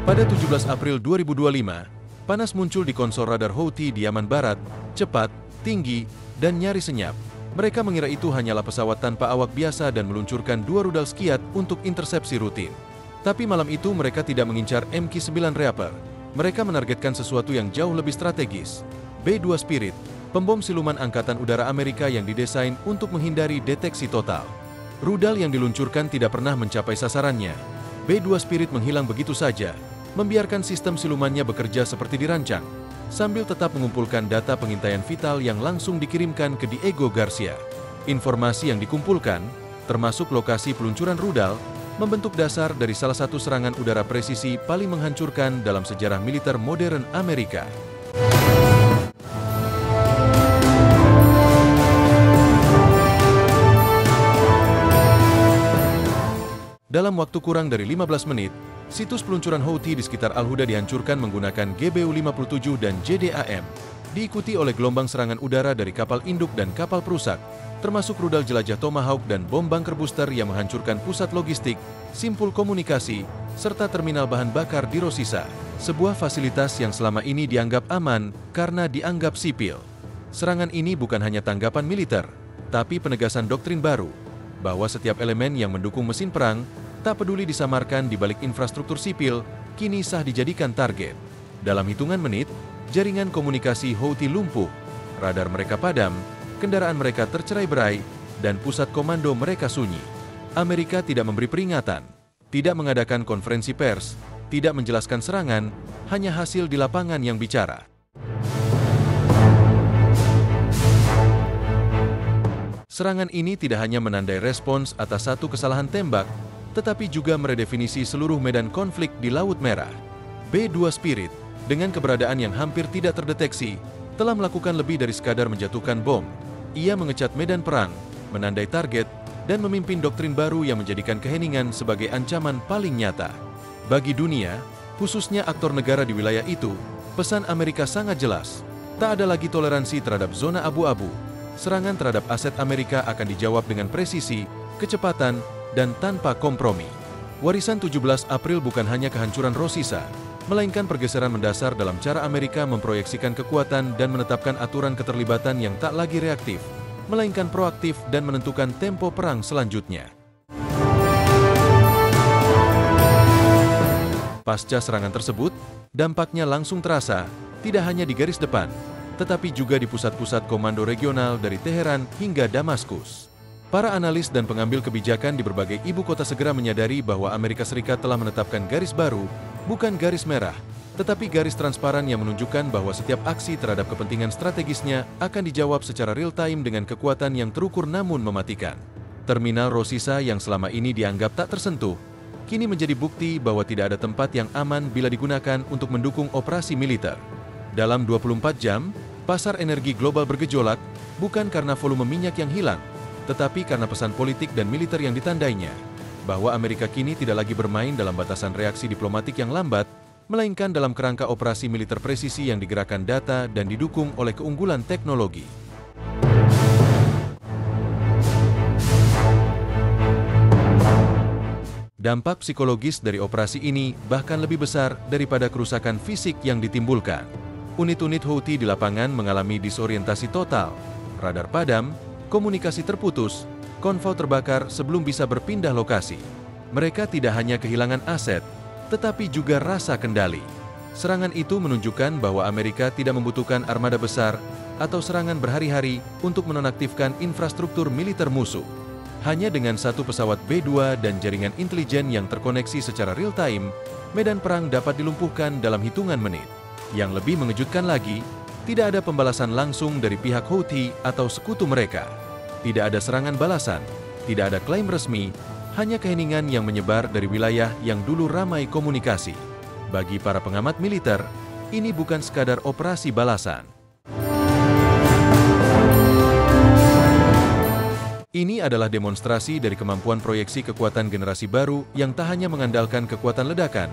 Pada 17 April 2025, panas muncul di konsol radar Houthi di Yaman Barat, cepat, tinggi, dan nyaris senyap. Mereka mengira itu hanyalah pesawat tanpa awak biasa dan meluncurkan 2 rudal Skiat untuk intersepsi rutin. Tapi malam itu mereka tidak mengincar MQ-9 Reaper. Mereka menargetkan sesuatu yang jauh lebih strategis. B-2 Spirit, pembom siluman Angkatan Udara Amerika yang didesain untuk menghindari deteksi total. Rudal yang diluncurkan tidak pernah mencapai sasarannya. B-2 Spirit menghilang begitu saja, membiarkan sistem silumannya bekerja seperti dirancang, sambil tetap mengumpulkan data pengintaian vital yang langsung dikirimkan ke Diego Garcia. Informasi yang dikumpulkan, termasuk lokasi peluncuran rudal, membentuk dasar dari salah satu serangan udara presisi paling menghancurkan dalam sejarah militer modern Amerika. Dalam waktu kurang dari 15 menit, situs peluncuran Houthi di sekitar Al-Huda dihancurkan menggunakan GBU-57 dan JDAM, diikuti oleh gelombang serangan udara dari kapal induk dan kapal perusak, termasuk rudal jelajah Tomahawk dan bom bunker booster yang menghancurkan pusat logistik, simpul komunikasi, serta terminal bahan bakar di Rosisa, sebuah fasilitas yang selama ini dianggap aman karena dianggap sipil. Serangan ini bukan hanya tanggapan militer, tapi penegasan doktrin baru, bahwa setiap elemen yang mendukung mesin perang, tak peduli disamarkan di balik infrastruktur sipil, kini sah dijadikan target. Dalam hitungan menit, jaringan komunikasi Houthi lumpuh, radar mereka padam, kendaraan mereka tercerai-berai, dan pusat komando mereka sunyi. Amerika tidak memberi peringatan, tidak mengadakan konferensi pers, tidak menjelaskan serangan, hanya hasil di lapangan yang bicara. Serangan ini tidak hanya menandai respons atas satu kesalahan tembak, tetapi juga meredefinisi seluruh medan konflik di Laut Merah. B-2 Spirit, dengan keberadaan yang hampir tidak terdeteksi, telah melakukan lebih dari sekadar menjatuhkan bom. Ia mengecat medan perang, menandai target, dan memimpin doktrin baru yang menjadikan keheningan sebagai ancaman paling nyata. Bagi dunia, khususnya aktor negara di wilayah itu, pesan Amerika sangat jelas. Tak ada lagi toleransi terhadap zona abu-abu. Serangan terhadap aset Amerika akan dijawab dengan presisi, kecepatan, dan tanpa kompromi. Warisan 17 April bukan hanya kehancuran Rosisa, melainkan pergeseran mendasar dalam cara Amerika memproyeksikan kekuatan dan menetapkan aturan keterlibatan yang tak lagi reaktif, melainkan proaktif dan menentukan tempo perang selanjutnya. Pasca serangan tersebut, dampaknya langsung terasa, tidak hanya di garis depan, tetapi juga di pusat-pusat komando regional dari Teheran hingga Damaskus. Para analis dan pengambil kebijakan di berbagai ibu kota segera menyadari bahwa Amerika Serikat telah menetapkan garis baru, bukan garis merah, tetapi garis transparan yang menunjukkan bahwa setiap aksi terhadap kepentingan strategisnya akan dijawab secara real-time dengan kekuatan yang terukur namun mematikan. Terminal Rosisa yang selama ini dianggap tak tersentuh, kini menjadi bukti bahwa tidak ada tempat yang aman bila digunakan untuk mendukung operasi militer. Dalam 24 jam, pasar energi global bergejolak, bukan karena volume minyak yang hilang, tetapi karena pesan politik dan militer yang ditandainya, bahwa Amerika kini tidak lagi bermain dalam batasan reaksi diplomatik yang lambat, melainkan dalam kerangka operasi militer presisi yang digerakkan data dan didukung oleh keunggulan teknologi. Dampak psikologis dari operasi ini bahkan lebih besar daripada kerusakan fisik yang ditimbulkan. Unit-unit Houthi di lapangan mengalami disorientasi total, radar padam, komunikasi terputus, konvoi terbakar sebelum bisa berpindah lokasi. Mereka tidak hanya kehilangan aset, tetapi juga rasa kendali. Serangan itu menunjukkan bahwa Amerika tidak membutuhkan armada besar atau serangan berhari-hari untuk menonaktifkan infrastruktur militer musuh. Hanya dengan satu pesawat B-2 dan jaringan intelijen yang terkoneksi secara real-time, medan perang dapat dilumpuhkan dalam hitungan menit. Yang lebih mengejutkan lagi, tidak ada pembalasan langsung dari pihak Houthi atau sekutu mereka. Tidak ada serangan balasan, tidak ada klaim resmi, hanya keheningan yang menyebar dari wilayah yang dulu ramai komunikasi. Bagi para pengamat militer, ini bukan sekadar operasi balasan. Ini adalah demonstrasi dari kemampuan proyeksi kekuatan generasi baru yang tak hanya mengandalkan kekuatan ledakan,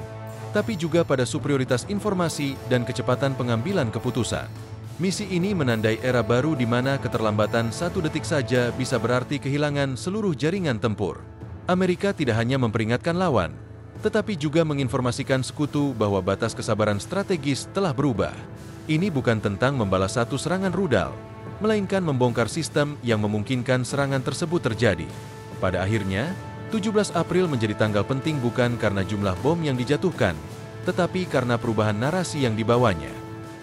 tapi juga pada superioritas informasi dan kecepatan pengambilan keputusan. Misi ini menandai era baru di mana keterlambatan 1 detik saja bisa berarti kehilangan seluruh jaringan tempur. Amerika tidak hanya memperingatkan lawan, tetapi juga menginformasikan sekutu bahwa batas kesabaran strategis telah berubah. Ini bukan tentang membalas satu serangan rudal, melainkan membongkar sistem yang memungkinkan serangan tersebut terjadi. Pada akhirnya, 17 April menjadi tanggal penting bukan karena jumlah bom yang dijatuhkan, tetapi karena perubahan narasi yang dibawanya.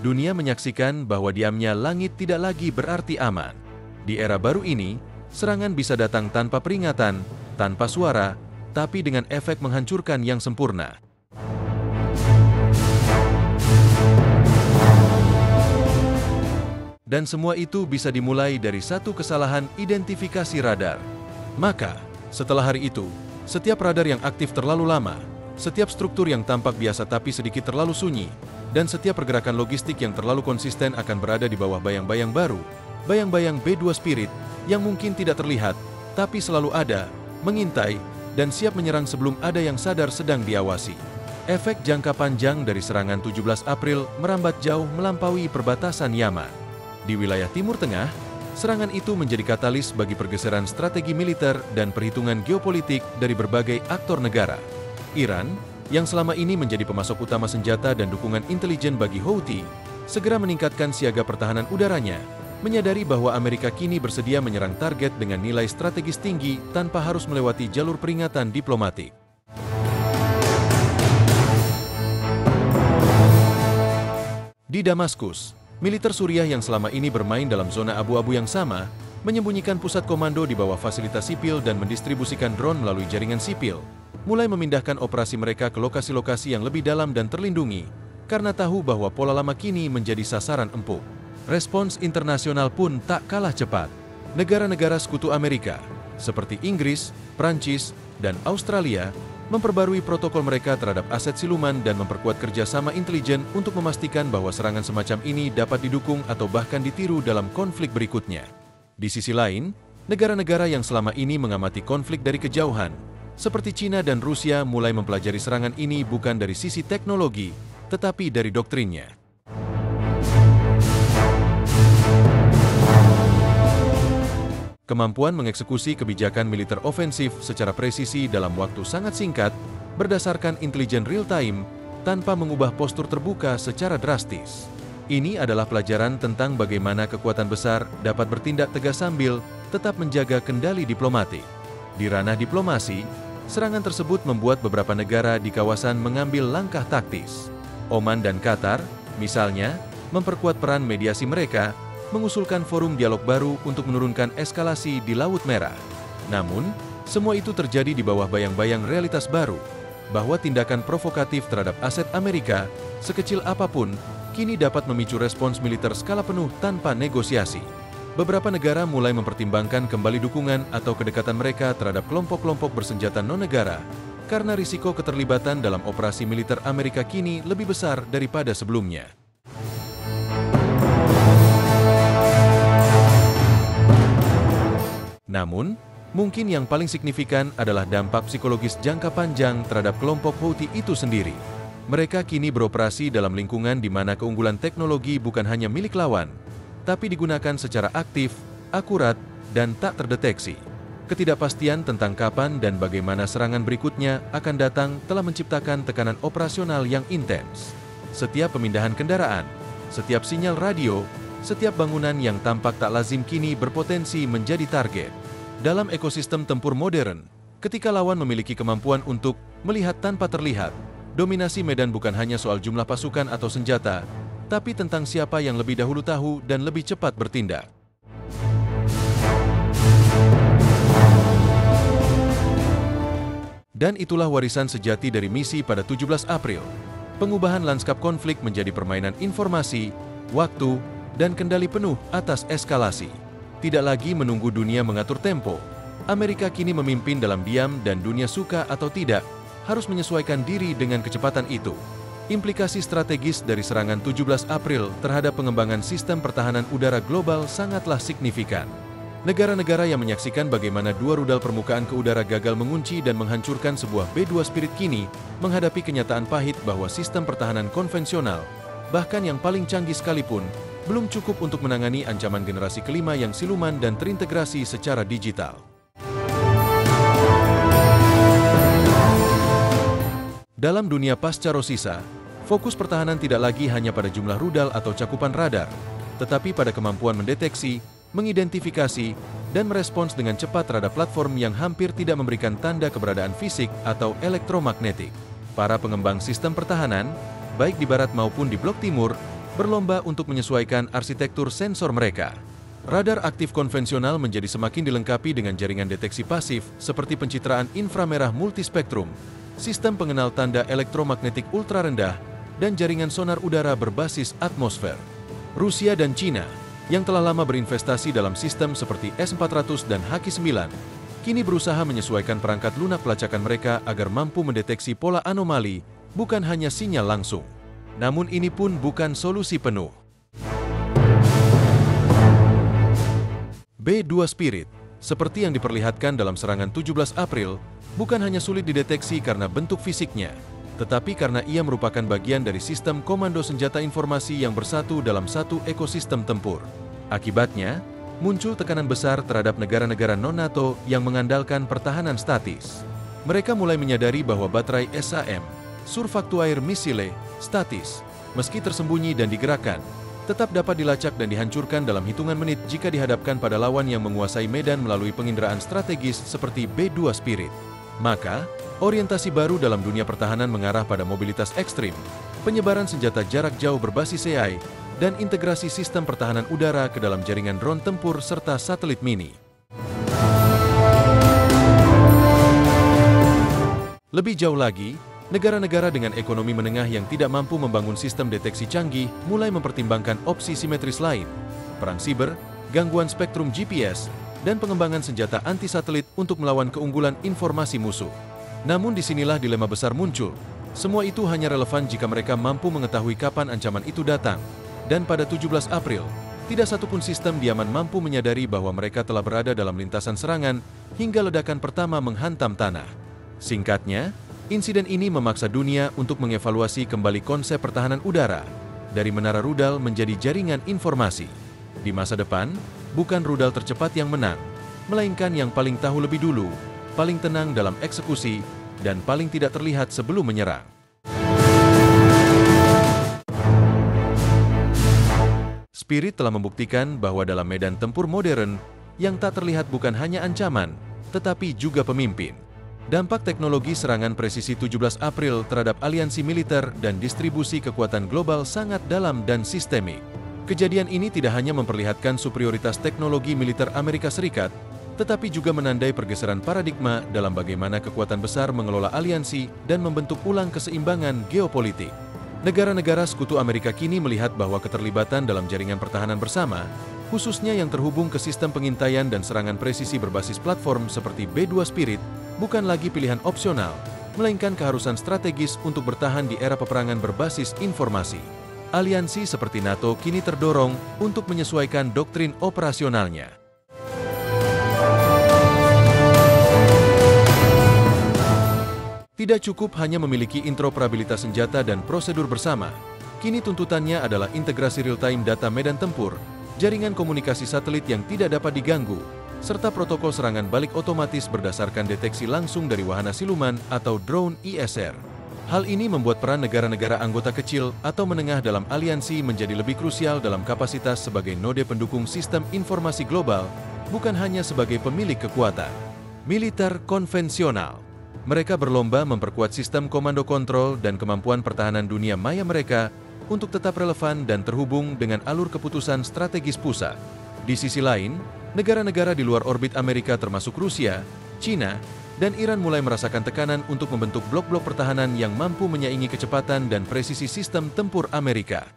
Dunia menyaksikan bahwa diamnya langit tidak lagi berarti aman. Di era baru ini, serangan bisa datang tanpa peringatan, tanpa suara, tapi dengan efek menghancurkan yang sempurna. Dan semua itu bisa dimulai dari satu kesalahan identifikasi radar. Maka, setelah hari itu, setiap radar yang aktif terlalu lama, setiap struktur yang tampak biasa tapi sedikit terlalu sunyi, dan setiap pergerakan logistik yang terlalu konsisten akan berada di bawah bayang-bayang baru, bayang-bayang B2 Spirit, yang mungkin tidak terlihat, tapi selalu ada, mengintai, dan siap menyerang sebelum ada yang sadar sedang diawasi. Efek jangka panjang dari serangan 17 April merambat jauh melampaui perbatasan Yaman. Di wilayah Timur Tengah, serangan itu menjadi katalis bagi pergeseran strategi militer dan perhitungan geopolitik dari berbagai aktor negara. Iran, yang selama ini menjadi pemasok utama senjata dan dukungan intelijen bagi Houthi, segera meningkatkan siaga pertahanan udaranya, menyadari bahwa Amerika kini bersedia menyerang target dengan nilai strategis tinggi tanpa harus melewati jalur peringatan diplomatik. Di Damaskus, militer Suriah yang selama ini bermain dalam zona abu-abu yang sama, menyembunyikan pusat komando di bawah fasilitas sipil dan mendistribusikan drone melalui jaringan sipil, mulai memindahkan operasi mereka ke lokasi-lokasi yang lebih dalam dan terlindungi, karena tahu bahwa pola lama kini menjadi sasaran empuk. Respons internasional pun tak kalah cepat. Negara-negara sekutu Amerika, seperti Inggris, Prancis, dan Australia, memperbarui protokol mereka terhadap aset siluman dan memperkuat kerjasama intelijen untuk memastikan bahwa serangan semacam ini dapat didukung atau bahkan ditiru dalam konflik berikutnya. Di sisi lain, negara-negara yang selama ini mengamati konflik dari kejauhan, seperti China dan Rusia, mulai mempelajari serangan ini bukan dari sisi teknologi, tetapi dari doktrinnya. Kemampuan mengeksekusi kebijakan militer ofensif secara presisi dalam waktu sangat singkat, berdasarkan intelijen real-time, tanpa mengubah postur terbuka secara drastis. Ini adalah pelajaran tentang bagaimana kekuatan besar dapat bertindak tegas sambil tetap menjaga kendali diplomatik. Di ranah diplomasi, serangan tersebut membuat beberapa negara di kawasan mengambil langkah taktis. Oman dan Qatar, misalnya, memperkuat peran mediasi mereka, mengusulkan forum dialog baru untuk menurunkan eskalasi di Laut Merah. Namun, semua itu terjadi di bawah bayang-bayang realitas baru, bahwa tindakan provokatif terhadap aset Amerika, sekecil apapun, kini dapat memicu respons militer skala penuh tanpa negosiasi. Beberapa negara mulai mempertimbangkan kembali dukungan atau kedekatan mereka terhadap kelompok-kelompok bersenjata non-negara, karena risiko keterlibatan dalam operasi militer Amerika kini lebih besar daripada sebelumnya. Namun, mungkin yang paling signifikan adalah dampak psikologis jangka panjang terhadap kelompok Houthi itu sendiri. Mereka kini beroperasi dalam lingkungan di mana keunggulan teknologi bukan hanya milik lawan, tapi digunakan secara aktif, akurat, dan tak terdeteksi. Ketidakpastian tentang kapan dan bagaimana serangan berikutnya akan datang telah menciptakan tekanan operasional yang intens. Setiap pemindahan kendaraan, setiap sinyal radio, setiap bangunan yang tampak tak lazim kini berpotensi menjadi target. Dalam ekosistem tempur modern, ketika lawan memiliki kemampuan untuk melihat tanpa terlihat, dominasi medan bukan hanya soal jumlah pasukan atau senjata, tapi tentang siapa yang lebih dahulu tahu dan lebih cepat bertindak. Dan itulah warisan sejati dari misi pada 17 April. Pengubahan lanskap konflik menjadi permainan informasi, waktu, dan kendali penuh atas eskalasi. Tidak lagi menunggu dunia mengatur tempo. Amerika kini memimpin dalam diam dan dunia suka atau tidak, harus menyesuaikan diri dengan kecepatan itu. Implikasi strategis dari serangan 17 April terhadap pengembangan sistem pertahanan udara global sangatlah signifikan. Negara-negara yang menyaksikan bagaimana dua rudal permukaan ke udara gagal mengunci dan menghancurkan sebuah B2 Spirit kini menghadapi kenyataan pahit bahwa sistem pertahanan konvensional, bahkan yang paling canggih sekalipun, belum cukup untuk menangani ancaman generasi kelima yang siluman dan terintegrasi secara digital. Dalam dunia pasca Rosisa, fokus pertahanan tidak lagi hanya pada jumlah rudal atau cakupan radar, tetapi pada kemampuan mendeteksi, mengidentifikasi, dan merespons dengan cepat terhadap platform yang hampir tidak memberikan tanda keberadaan fisik atau elektromagnetik. Para pengembang sistem pertahanan, baik di barat maupun di blok timur, berlomba untuk menyesuaikan arsitektur sensor mereka. Radar aktif konvensional menjadi semakin dilengkapi dengan jaringan deteksi pasif seperti pencitraan inframerah multispektrum, sistem pengenal tanda elektromagnetik ultra rendah, dan jaringan sonar udara berbasis atmosfer. Rusia dan Cina, yang telah lama berinvestasi dalam sistem seperti S-400 dan Haki-9, kini berusaha menyesuaikan perangkat lunak pelacakan mereka agar mampu mendeteksi pola anomali, bukan hanya sinyal langsung. Namun ini pun bukan solusi penuh. B-2 Spirit, seperti yang diperlihatkan dalam serangan 17 April, bukan hanya sulit dideteksi karena bentuk fisiknya, tetapi karena ia merupakan bagian dari sistem komando senjata informasi yang bersatu dalam satu ekosistem tempur. Akibatnya, muncul tekanan besar terhadap negara-negara non-NATO yang mengandalkan pertahanan statis. Mereka mulai menyadari bahwa baterai SAM, Surfactuaire Missile, statis, meski tersembunyi dan digerakkan, tetap dapat dilacak dan dihancurkan dalam hitungan menit jika dihadapkan pada lawan yang menguasai medan melalui penginderaan strategis seperti B-2 Spirit. Maka, orientasi baru dalam dunia pertahanan mengarah pada mobilitas ekstrim, penyebaran senjata jarak jauh berbasis AI, dan integrasi sistem pertahanan udara ke dalam jaringan drone tempur serta satelit mini. Lebih jauh lagi, negara-negara dengan ekonomi menengah yang tidak mampu membangun sistem deteksi canggih mulai mempertimbangkan opsi simetris lain, perang siber, gangguan spektrum GPS, dan pengembangan senjata anti-satelit untuk melawan keunggulan informasi musuh. Namun disinilah dilema besar muncul. Semua itu hanya relevan jika mereka mampu mengetahui kapan ancaman itu datang. Dan pada 17 April, tidak satupun sistem diaman mampu menyadari bahwa mereka telah berada dalam lintasan serangan hingga ledakan pertama menghantam tanah. Singkatnya, insiden ini memaksa dunia untuk mengevaluasi kembali konsep pertahanan udara, dari menara rudal menjadi jaringan informasi. Di masa depan, bukan rudal tercepat yang menang, melainkan yang paling tahu lebih dulu, paling tenang dalam eksekusi, dan paling tidak terlihat sebelum menyerang. Spirit telah membuktikan bahwa dalam medan tempur modern, yang tak terlihat bukan hanya ancaman, tetapi juga pemimpin. Dampak teknologi serangan presisi 17 April terhadap aliansi militer dan distribusi kekuatan global sangat dalam dan sistemik. Kejadian ini tidak hanya memperlihatkan superioritas teknologi militer Amerika Serikat, tetapi juga menandai pergeseran paradigma dalam bagaimana kekuatan besar mengelola aliansi dan membentuk ulang keseimbangan geopolitik. Negara-negara sekutu Amerika kini melihat bahwa keterlibatan dalam jaringan pertahanan bersama, khususnya yang terhubung ke sistem pengintaian dan serangan presisi berbasis platform seperti B-2 Spirit, bukan lagi pilihan opsional, melainkan keharusan strategis untuk bertahan di era peperangan berbasis informasi. Aliansi seperti NATO kini terdorong untuk menyesuaikan doktrin operasionalnya. Tidak cukup hanya memiliki interoperabilitas senjata dan prosedur bersama. Kini tuntutannya adalah integrasi real-time data medan tempur, jaringan komunikasi satelit yang tidak dapat diganggu, serta protokol serangan balik otomatis berdasarkan deteksi langsung dari wahana siluman atau drone ISR. Hal ini membuat peran negara-negara anggota kecil atau menengah dalam aliansi menjadi lebih krusial dalam kapasitas sebagai node pendukung sistem informasi global, bukan hanya sebagai pemilik kekuatan. Militer konvensional. Mereka berlomba memperkuat sistem komando kontrol dan kemampuan pertahanan dunia maya mereka untuk tetap relevan dan terhubung dengan alur keputusan strategis pusat. Di sisi lain, negara-negara di luar orbit Amerika termasuk Rusia, Cina, dan Iran mulai merasakan tekanan untuk membentuk blok-blok pertahanan yang mampu menyaingi kecepatan dan presisi sistem tempur Amerika.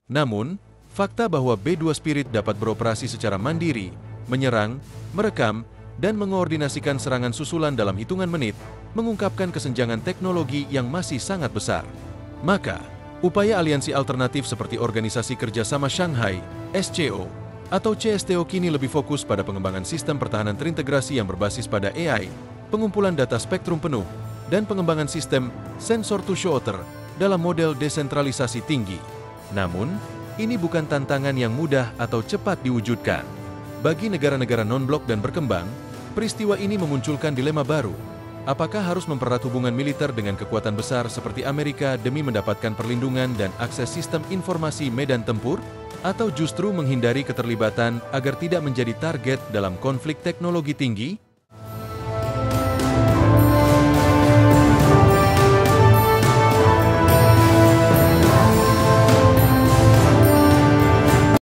Namun, fakta bahwa B-2 Spirit dapat beroperasi secara mandiri, menyerang, merekam, dan mengoordinasikan serangan susulan dalam hitungan menit, mengungkapkan kesenjangan teknologi yang masih sangat besar. Maka, upaya aliansi alternatif seperti Organisasi Kerjasama Shanghai, SCO, atau CSTO kini lebih fokus pada pengembangan sistem pertahanan terintegrasi yang berbasis pada AI, pengumpulan data spektrum penuh, dan pengembangan sistem sensor to shooter dalam model desentralisasi tinggi. Namun, ini bukan tantangan yang mudah atau cepat diwujudkan. Bagi negara-negara non-blok dan berkembang, peristiwa ini memunculkan dilema baru. Apakah harus mempererat hubungan militer dengan kekuatan besar seperti Amerika demi mendapatkan perlindungan dan akses sistem informasi medan tempur? Atau justru menghindari keterlibatan agar tidak menjadi target dalam konflik teknologi tinggi?